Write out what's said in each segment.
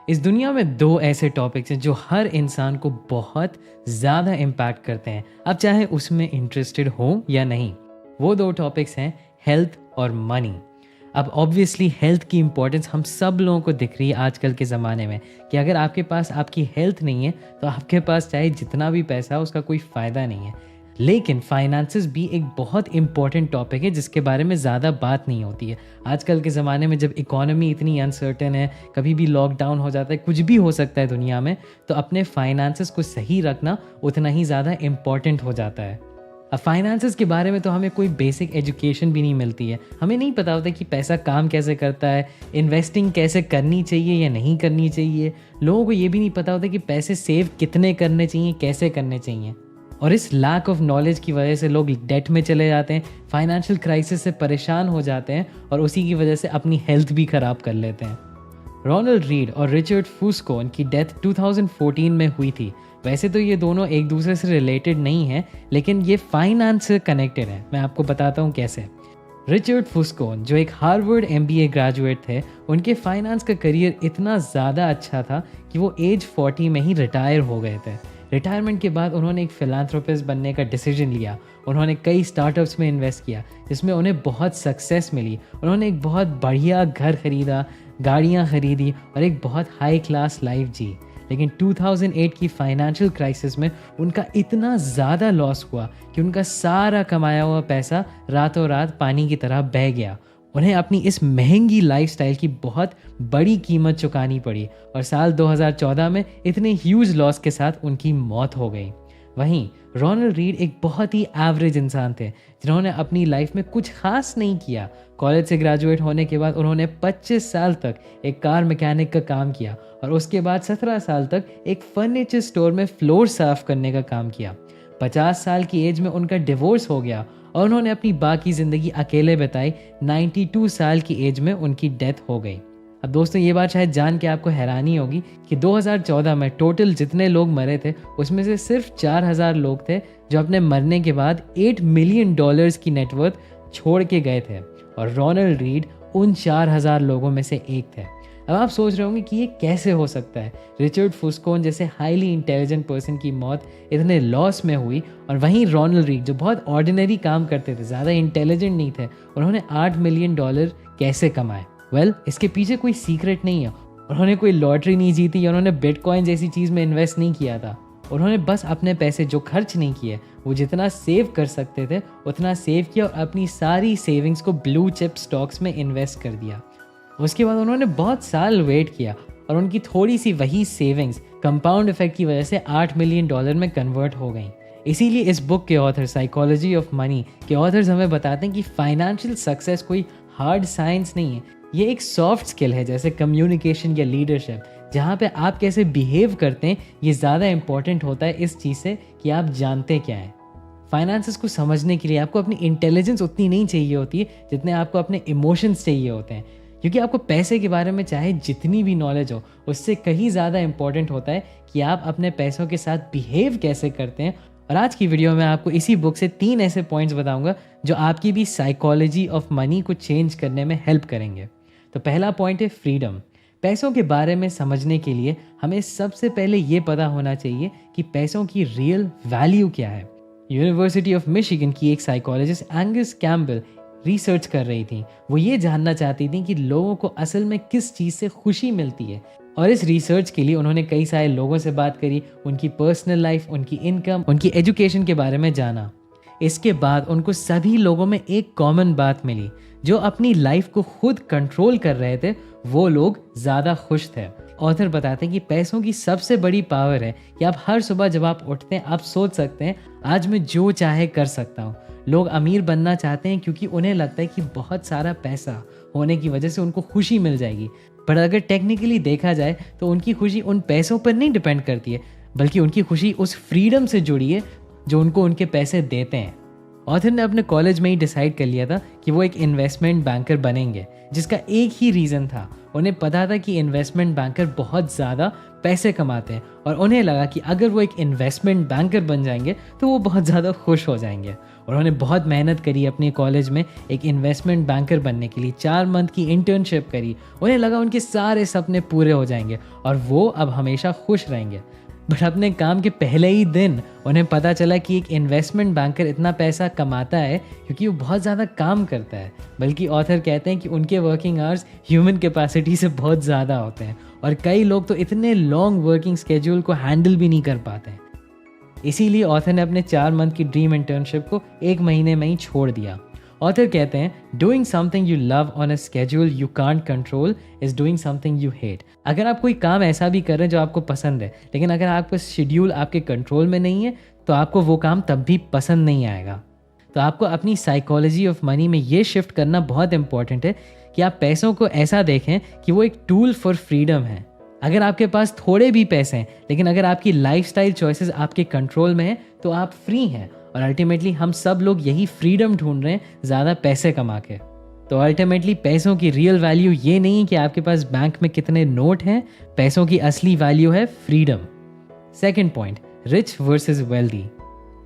इस दुनिया में दो ऐसे टॉपिक्स हैं जो हर इंसान को बहुत ज़्यादा इम्पैक्ट करते हैं, अब चाहे उसमें इंटरेस्टेड हो या नहीं। वो दो टॉपिक्स हैं हेल्थ और मनी। अब ऑब्वियसली हेल्थ की इम्पोर्टेंस हम सब लोगों को दिख रही है आजकल के ज़माने में कि अगर आपके पास आपकी हेल्थ नहीं है तो आपके पास चाहे जितना भी पैसा हो उसका कोई फ़ायदा नहीं है। लेकिन फाइनेंसेस भी एक बहुत इंपॉर्टेंट टॉपिक है जिसके बारे में ज़्यादा बात नहीं होती है। आजकल के ज़माने में जब इकोनॉमी इतनी अनसर्टेन है, कभी भी लॉकडाउन हो जाता है, कुछ भी हो सकता है दुनिया में, तो अपने फाइनेंसेस को सही रखना उतना ही ज़्यादा इम्पॉर्टेंट हो जाता है। अब फाइनेंसेस के बारे में तो हमें कोई बेसिक एजुकेशन भी नहीं मिलती है। हमें नहीं पता होता कि पैसा काम कैसे करता है, इन्वेस्टिंग कैसे करनी चाहिए या नहीं करनी चाहिए। लोगों को ये भी नहीं पता होता कि पैसे सेव कितने करने चाहिए, कैसे करने चाहिए। और इस लैक ऑफ नॉलेज की वजह से लोग डेट में चले जाते हैं, फाइनेंशियल क्राइसिस से परेशान हो जाते हैं और उसी की वजह से अपनी हेल्थ भी ख़राब कर लेते हैं। रोनाल्ड रीड और रिचर्ड फुस्को, इनकी डेथ 2014 में हुई थी। वैसे तो ये दोनों एक दूसरे से रिलेटेड नहीं हैं, लेकिन ये फाइनेंस से कनेक्टेड है। मैं आपको बताता हूँ कैसे। रिचर्ड फुस्को जो एक हार्वर्ड MBA ग्रेजुएट थे, उनके फाइनेंस का करियर इतना ज़्यादा अच्छा था कि वो एज 40 में ही रिटायर हो गए थे। रिटायरमेंट के बाद उन्होंने एक फिलांथ्रोपिस्ट बनने का डिसीजन लिया। उन्होंने कई स्टार्टअप्स में इन्वेस्ट किया जिसमें उन्हें बहुत सक्सेस मिली। उन्होंने एक बहुत बढ़िया घर खरीदा, गाड़ियाँ खरीदी और एक बहुत हाई क्लास लाइफ जी। लेकिन 2008 की फाइनेंशियल क्राइसिस में उनका इतना ज़्यादा लॉस हुआ कि उनका सारा कमाया हुआ पैसा रातों रात पानी की तरह बह गया। उन्हें अपनी इस महंगी लाइफस्टाइल की बहुत बड़ी कीमत चुकानी पड़ी और साल 2014 में इतने ह्यूज लॉस के साथ उनकी मौत हो गई। वहीं रोनाल्ड रीड एक बहुत ही एवरेज इंसान थे जिन्होंने अपनी लाइफ में कुछ खास नहीं किया। कॉलेज से ग्रेजुएट होने के बाद उन्होंने 25 साल तक एक कार मैकेनिक का काम किया और उसके बाद 17 साल तक एक फर्नीचर स्टोर में फ्लोर साफ करने का काम किया। 50 साल की एज में उनका डिवोर्स हो गया और उन्होंने अपनी बाकी ज़िंदगी अकेले बिताई। 92 साल की एज में उनकी डेथ हो गई। अब दोस्तों, ये बात शायद जान के आपको हैरानी होगी कि 2014 में टोटल जितने लोग मरे थे उसमें से सिर्फ 4000 लोग थे जो अपने मरने के बाद $8 मिलियन की नेटवर्थ छोड़ के गए थे और रोनाल्ड रीड उन 4000 लोगों में से एक थे। अब आप सोच रहे होंगे कि ये कैसे हो सकता है। रिचर्ड फुस्को जैसे हाईली इंटेलिजेंट पर्सन की मौत इतने लॉस में हुई और वहीं रोनाल्ड रीड जो बहुत ऑर्डिनरी काम करते थे, ज़्यादा इंटेलिजेंट नहीं थे, उन्होंने $8 मिलियन कैसे कमाए। वेल, इसके पीछे कोई सीक्रेट नहीं है। उन्होंने कोई लॉटरी नहीं जीती या उन्होंने बिटकॉइन जैसी चीज़ में इन्वेस्ट नहीं किया था। उन्होंने बस अपने पैसे जो खर्च नहीं किए, वो जितना सेव कर सकते थे उतना सेव किया और अपनी सारी सेविंग्स को ब्लू चिप स्टॉक्स में इन्वेस्ट कर दिया। उसके बाद उन्होंने बहुत साल वेट किया और उनकी थोड़ी सी वही सेविंग्स कंपाउंड इफेक्ट की वजह से $8 मिलियन में कन्वर्ट हो गई। इसीलिए इस बुक के ऑथर, साइकोलॉजी ऑफ मनी के ऑथर्स हमें बताते हैं कि फाइनेंशियल सक्सेस कोई हार्ड साइंस नहीं है, ये एक सॉफ्ट स्किल है जैसे कम्युनिकेशन या लीडरशिप, जहाँ पे आप कैसे बिहेव करते हैं ये ज़्यादा इंपॉर्टेंट होता है इस चीज़ से कि आप जानते क्या हैं। फाइनेंसेस को समझने के लिए आपको अपनी इंटेलिजेंस उतनी नहीं चाहिए होती है जितने आपको अपने इमोशंस चाहिए होते हैं, क्योंकि आपको पैसे के बारे में चाहे जितनी भी नॉलेज हो उससे कहीं ज़्यादा इंपॉर्टेंट होता है कि आप अपने पैसों के साथ बिहेव कैसे करते हैं। और आज की वीडियो में आपको इसी बुक से 3 ऐसे पॉइंट्स बताऊंगा जो आपकी भी साइकोलॉजी ऑफ मनी को चेंज करने में हेल्प करेंगे। तो पहला पॉइंट है फ्रीडम। पैसों के बारे में समझने के लिए हमें सबसे पहले ये पता होना चाहिए कि पैसों की रियल वैल्यू क्या है। यूनिवर्सिटी ऑफ मिशिगन की एक साइकोलॉजिस्ट एंगस कैम्पबेल रिसर्च कर रही थी। वो ये जानना चाहती थी कि लोगों को असल में किस चीज़ से खुशी मिलती है, और इस रिसर्च के लिए उन्होंने कई सारे लोगों से बात करी, उनकी पर्सनल लाइफ, उनकी इनकम, उनकी एजुकेशन के बारे में जाना। इसके बाद उनको सभी लोगों में एक कॉमन बात मिली, जो अपनी लाइफ को खुद कंट्रोल कर रहे थे वो लोग ज़्यादा खुश थे। ऑथर बताते हैं कि पैसों की सबसे बड़ी पावर है कि आप हर सुबह जब आप उठते हैं आप सोच सकते हैं आज मैं जो चाहे कर सकता हूँ। लोग अमीर बनना चाहते हैं क्योंकि उन्हें लगता है कि बहुत सारा पैसा होने की वजह से उनको खुशी मिल जाएगी, पर अगर टेक्निकली देखा जाए तो उनकी खुशी उन पैसों पर नहीं डिपेंड करती है, बल्कि उनकी खुशी उस फ्रीडम से जुड़ी है जो उनको उनके पैसे देते हैं। ऑथर ने अपने कॉलेज में ही डिसाइड कर लिया था कि वो एक इन्वेस्टमेंट बैंकर बनेंगे, जिसका एक ही रीज़न था। उन्हें पता था कि इन्वेस्टमेंट बैंकर बहुत ज़्यादा पैसे कमाते हैं और उन्हें लगा कि अगर वो एक इन्वेस्टमेंट बैंकर बन जाएंगे तो वो बहुत ज़्यादा खुश हो जाएंगे। और उन्होंने बहुत मेहनत करी अपने कॉलेज में एक इन्वेस्टमेंट बैंकर बनने के लिए, 4 मंथ की इंटर्नशिप करी। उन्हें लगा उनके सारे सपने पूरे हो जाएंगे और वो अब हमेशा खुश रहेंगे। बट अपने काम के पहले ही दिन उन्हें पता चला कि एक इन्वेस्टमेंट बैंकर इतना पैसा कमाता है क्योंकि वो बहुत ज़्यादा काम करता है। बल्कि ऑथर कहते हैं कि उनके वर्किंग आवर्स ह्यूमन कैपेसिटी से बहुत ज़्यादा होते हैं और कई लोग तो इतने लॉन्ग वर्किंग स्केड्यूल को हैंडल भी नहीं कर पाते हैं। इसीलिए ऑथर ने अपने 4 मंथ की ड्रीम इंटर्नशिप को 1 महीने में ही छोड़ दिया। ऑथर कहते हैं doing something you love on a schedule you can't control is doing something you hate. अगर आप कोई काम ऐसा भी कर रहे हैं जो आपको पसंद है, लेकिन अगर आपका शेड्यूल आपके कंट्रोल में नहीं है तो आपको वो काम तब भी पसंद नहीं आएगा। तो आपको अपनी साइकोलॉजी ऑफ मनी में ये शिफ्ट करना बहुत इंपॉर्टेंट है कि आप पैसों को ऐसा देखें कि वो एक टूल फॉर फ्रीडम है। अगर आपके पास थोड़े भी पैसे हैं लेकिन अगर आपकी लाइफस्टाइल चॉइसेस आपके कंट्रोल में है तो आप फ्री हैं। और अल्टीमेटली हम सब लोग यही फ्रीडम ढूंढ रहे हैं ज़्यादा पैसे कमा के। तो अल्टीमेटली पैसों की रियल वैल्यू ये नहीं है कि आपके पास बैंक में कितने नोट हैं, पैसों की असली वैल्यू है freedom. Second point, rich versus wealthy.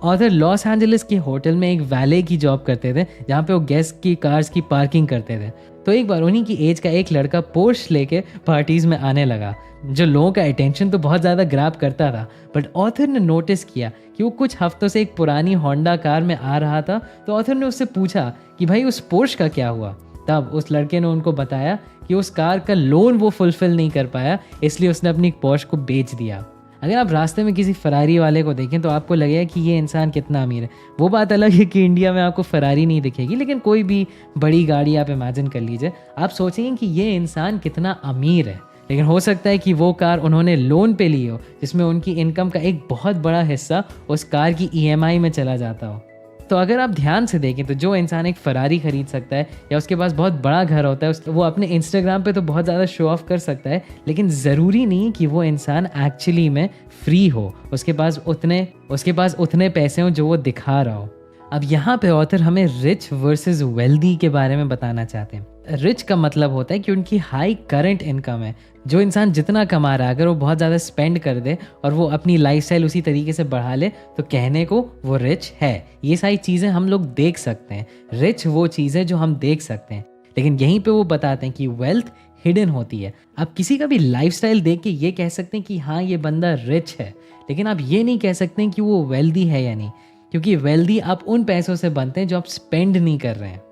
Author Los Angeles के होटल में एक वैले की जॉब करते थे जहाँ पे वो गेस्ट की कार्स की पार्किंग करते थे। तो एक बार उन्हीं की एज का एक लड़का पोर्श लेके पार्टीज में आने लगा, जो लोगों का अटेंशन तो बहुत ज़्यादा ग्रैब करता था। बट ऑथर ने नोटिस किया कि वो कुछ हफ्तों से एक पुरानी होंडा कार में आ रहा था। तो ऑथर ने उससे पूछा कि भाई उस पोर्श का क्या हुआ। तब उस लड़के ने उनको बताया कि उस कार का लोन वो फुलफिल नहीं कर पाया, इसलिए उसने अपनी पोर्श को बेच दिया। अगर आप रास्ते में किसी फरारी वाले को देखें तो आपको लगेगा कि ये इंसान कितना अमीर है। वो बात अलग है कि इंडिया में आपको फरारी नहीं दिखेगी, लेकिन कोई भी बड़ी गाड़ी आप इमेजिन कर लीजिए, आप सोचेंगे कि ये इंसान कितना अमीर है। लेकिन हो सकता है कि वो कार उन्होंने लोन पे ली हो, जिसमें उनकी इनकम का एक बहुत बड़ा हिस्सा उस कार की EMI में चला जाता हो। तो अगर आप ध्यान से देखें तो जो इंसान एक फरारी खरीद सकता है या उसके पास बहुत बड़ा घर होता है, वो अपने इंस्टाग्राम पे तो बहुत ज़्यादा शो ऑफ कर सकता है, लेकिन ज़रूरी नहीं कि वो इंसान एक्चुअली में फ्री हो, उसके पास उतने पैसे हों जो वो दिखा रहा हो। अब यहाँ पे ऑथर हमें रिच वर्सेस वेल्दी के बारे में बताना चाहते हैं। रिच का मतलब होता है कि उनकी हाई करंट इनकम है। जो इंसान जितना कमा रहा है अगर वो बहुत ज़्यादा स्पेंड कर दे और वो अपनी लाइफस्टाइल उसी तरीके से बढ़ा ले तो कहने को वो रिच है। ये सारी चीज़ें हम लोग देख सकते हैं। रिच वो चीज़ है जो हम देख सकते हैं, लेकिन यहीं पे वो बताते हैं कि वेल्थ हिडन होती है। आप किसी का भी लाइफस्टाइल देख के ये कह सकते हैं कि हाँ ये बंदा रिच है, लेकिन आप ये नहीं कह सकते कि वो वेल्दी है या नहीं, क्योंकि वेल्दी आप उन पैसों से बनते हैं जो आप स्पेंड नहीं कर रहे हैं।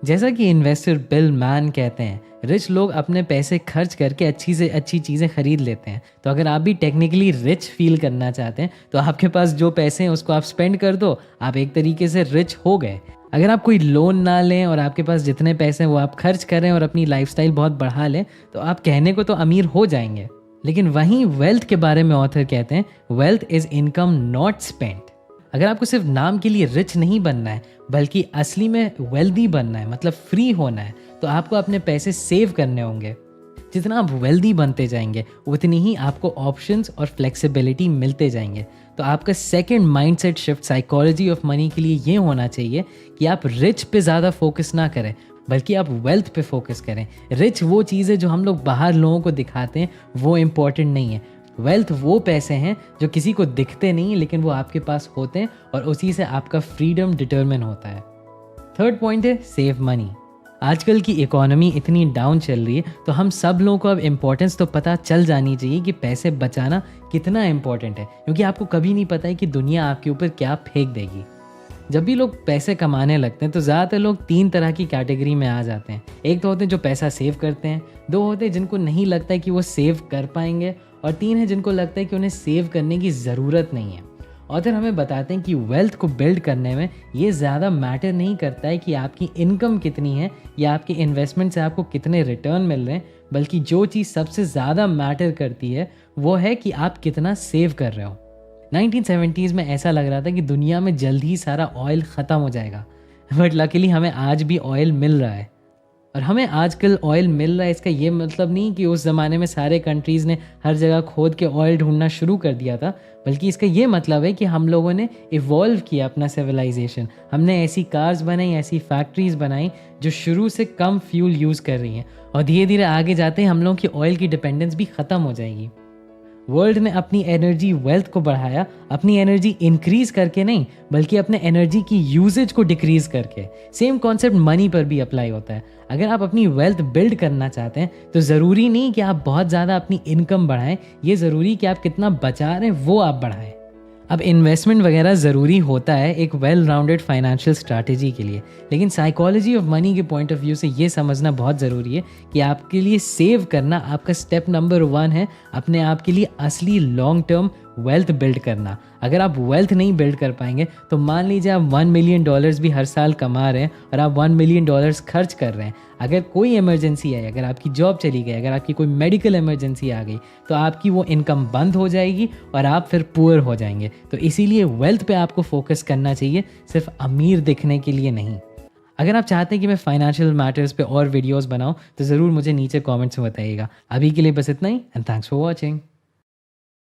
जैसा कि इन्वेस्टर बिल मैन कहते हैं, रिच लोग अपने पैसे खर्च करके अच्छी से अच्छी चीज़ें खरीद लेते हैं। तो अगर आप भी टेक्निकली रिच फील करना चाहते हैं तो आपके पास जो पैसे हैं उसको आप स्पेंड कर दो, आप एक तरीके से रिच हो गए। अगर आप कोई लोन ना लें और आपके पास जितने पैसे हैं वो आप खर्च करें और अपनी लाइफस्टाइल बहुत बढ़ा लें तो आप कहने को तो अमीर हो जाएंगे। लेकिन वहीं वेल्थ के बारे में ऑथर कहते हैं wealth is income not spent. अगर आपको सिर्फ नाम के लिए रिच नहीं बनना है बल्कि असली में वेल्दी बनना है, मतलब फ्री होना है, तो आपको अपने पैसे सेव करने होंगे। जितना आप वेल्दी बनते जाएंगे उतनी ही आपको ऑप्शंस और फ्लेक्सिबिलिटी मिलते जाएंगे। तो आपका second mindset shift psychology of money के लिए ये होना चाहिए कि आप रिच पे ज़्यादा फोकस ना करें बल्कि आप वेल्थ पे फोकस करें। रिच वो चीज़ है जो हम लोग बाहर लोगों को दिखाते हैं, वो इम्पोर्टेंट नहीं है। वेल्थ वो पैसे हैं जो किसी को दिखते नहीं लेकिन वो आपके पास होते हैं और उसी से आपका फ्रीडम डिटरमिन होता है। थर्ड पॉइंट है सेव मनी। आजकल की इकोनॉमी इतनी डाउन चल रही है तो हम सब लोगों को अब इम्पोर्टेंस तो पता चल जानी चाहिए कि पैसे बचाना कितना इम्पोर्टेंट है, क्योंकि आपको कभी नहीं पता है कि दुनिया आपके ऊपर क्या फेंक देगी। जब भी लोग पैसे कमाने लगते हैं तो ज़्यादातर लोग 3 तरह की कैटेगरी में आ जाते हैं। एक तो होते हैं जो पैसा सेव करते हैं, 2 होते हैं जिनको नहीं लगता है कि वो सेव कर पाएंगे, और 3 है जिनको लगता है कि उन्हें सेव करने की ज़रूरत नहीं है। ऑथर हमें बताते हैं कि वेल्थ को बिल्ड करने में ये ज़्यादा मैटर नहीं करता है कि आपकी इनकम कितनी है या आपके इन्वेस्टमेंट से आपको कितने रिटर्न मिल रहे हैं, बल्कि जो चीज़ सबसे ज़्यादा मैटर करती है वो है कि आप कितना सेव कर रहे हो। 1970s में ऐसा लग रहा था कि दुनिया में जल्द ही सारा ऑयल ख़त्म हो जाएगा, बट लकीली हमें आज भी ऑयल मिल रहा है। और हमें आजकल ऑयल मिल रहा है इसका ये मतलब नहीं कि उस ज़माने में सारे कंट्रीज़ ने हर जगह खोद के ऑयल ढूंढना शुरू कर दिया था, बल्कि इसका ये मतलब है कि हम लोगों ने इवॉल्व किया अपना सिविलाइजेशन। हमने ऐसी कार्स बनाई, ऐसी फैक्ट्रीज़ बनाई जो शुरू से कम फ्यूल यूज़ कर रही हैं, और धीरे धीरे आगे जाते हम लोगों की ऑयल की डिपेंडेंस भी ख़त्म हो जाएगी। वर्ल्ड ने अपनी एनर्जी वेल्थ को बढ़ाया, अपनी एनर्जी इंक्रीज करके नहीं, बल्कि अपने एनर्जी की यूजेज को डिक्रीज करके। सेम कॉन्सेप्ट मनी पर भी अप्लाई होता है। अगर आप अपनी वेल्थ बिल्ड करना चाहते हैं तो ज़रूरी नहीं कि आप बहुत ज़्यादा अपनी इनकम बढ़ाएं, ये ज़रूरी कि आप कितना बचा रहे हैं वो आप बढ़ाएं। अब इन्वेस्टमेंट वगैरह ज़रूरी होता है एक वेल राउंडेड फाइनेंशियल स्ट्रैटेजी के लिए, लेकिन साइकोलॉजी ऑफ मनी के पॉइंट ऑफ व्यू से ये समझना बहुत ज़रूरी है कि आपके लिए सेव करना आपका स्टेप नंबर 1 है, अपने आप के लिए असली लॉन्ग टर्म वेल्थ बिल्ड करना। अगर आप वेल्थ नहीं बिल्ड कर पाएंगे तो मान लीजिए आप $1 मिलियन भी हर साल कमा रहे हैं और आप $1 मिलियन खर्च कर रहे हैं। अगर कोई इमरजेंसी है, अगर आपकी जॉब चली गई, अगर आपकी कोई मेडिकल इमरजेंसी आ गई, तो आपकी वो इनकम बंद हो जाएगी और आप फिर पुअर हो जाएंगे। तो इसीलिए वेल्थ पे आपको फोकस करना चाहिए, सिर्फ अमीर दिखने के लिए नहीं। अगर आप चाहते हैं कि मैं फाइनेंशियल मैटर्स पे और वीडियोस बनाऊं तो ज़रूर मुझे नीचे कमेंट्स में बताइएगा। अभी के लिए बस इतना ही, एंड थैंक्स फॉर वॉचिंग।